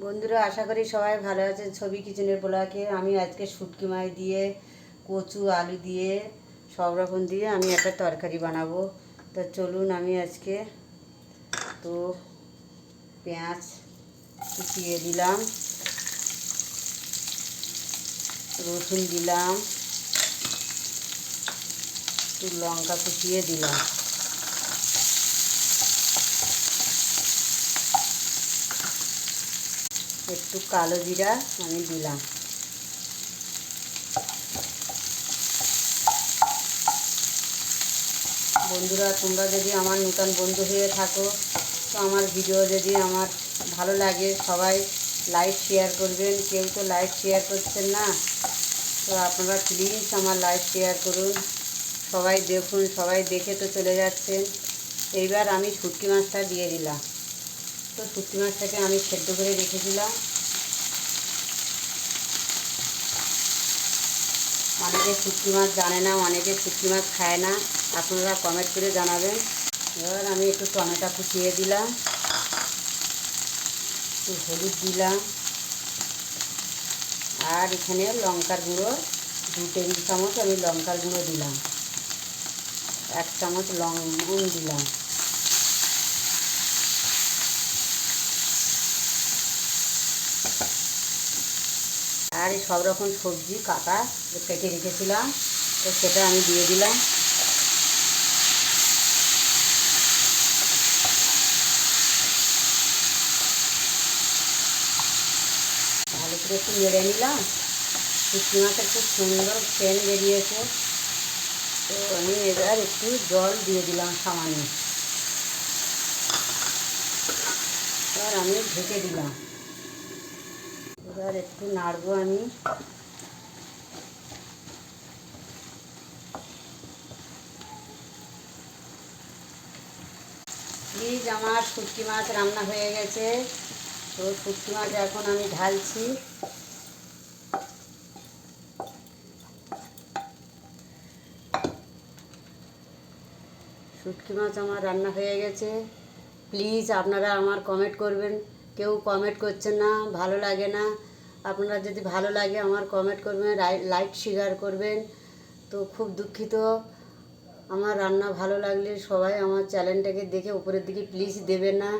বন্ধুরা, আশা করি সবাই ভালো আছেন। ছবি কিচেনের ব্লগে আমি আজকে শুটকি মাছ দিয়ে, কচু আলু দিয়ে, সব রকম দিয়ে আমি একটা তরকারি বানাবো। তো চলুন, আমি আজকে তো পেঁয়াজ কুচিয়ে দিলাম, রসুন দিলাম, একটু লঙ্কা কুচিয়ে দিলাম, একটু কালো জিরা আমি দিলাম। বন্ধুরা, তোমরা যদি আমার নতুন বন্ধু হয়ে থাকো, তো আমার ভিডিও যদি আমার ভালো লাগে সবাই লাইক শেয়ার করবেন। কেউ তো লাইক শেয়ার করছেন না, তো আপনারা প্লিজ আমার লাইক শেয়ার করুন। সবাই দেখুন, সবাই দেখে তো চলে যাচ্ছেন। এইবার আমি শুটকি মাছটা দিয়ে দিলাম। তো শুটকি মাছটাকে আমি সেদ্ধ করে রেখেছিলাম। অনেকে শুটকি মাছ জানে না, অনেকে শুটকি মাছ খায় না, আপনারা কমেন্ট করে জানাবেন। এবার আমি একটু টমেটো কুচিয়ে দিলাম, একটু হলুদ দিলাম, আর এখানে লঙ্কার গুঁড়ো 2 টেবিল চামচ আমি লঙ্কার গুঁড়ো দিলাম, 1 চামচ লবণ দিলাম। আর এই সব রকম সবজি কেটে রেখেছিলাম, তো সেটা আমি দিয়ে দিলাম। ভালো করে একটু নেড়ে নিলাম। শুটকি মাছের খুব সুন্দর সেন্ট বেরিয়েছে। তো আমি এবার একটু জল দিয়ে দিলাম সামান্য। এবার আমি ঢেকে দিলাম। এবার একটু নাড়বো আমি। প্লিজ, আমার শুটকি মাছ রান্না হয়ে গেছে। তো শুটকি মাছ এখন আমি ঢালছি। শুটকি মাছ আমার রান্না হয়ে গেছে। প্লিজ আপনারা আমার কমেন্ট করবেন। কেউ কমেন্ট করছেন না, ভালো লাগে না। আপনারা যদি ভালো লাগে আমার কমেন্ট করবেন, লাইক শেয়ার করবেন। তো খুব দুঃখিত। আমার রান্না ভালো লাগলে সবাই আমার চ্যানেলটাকে দেখে উপরের দিকে প্লিজ দেবেন না।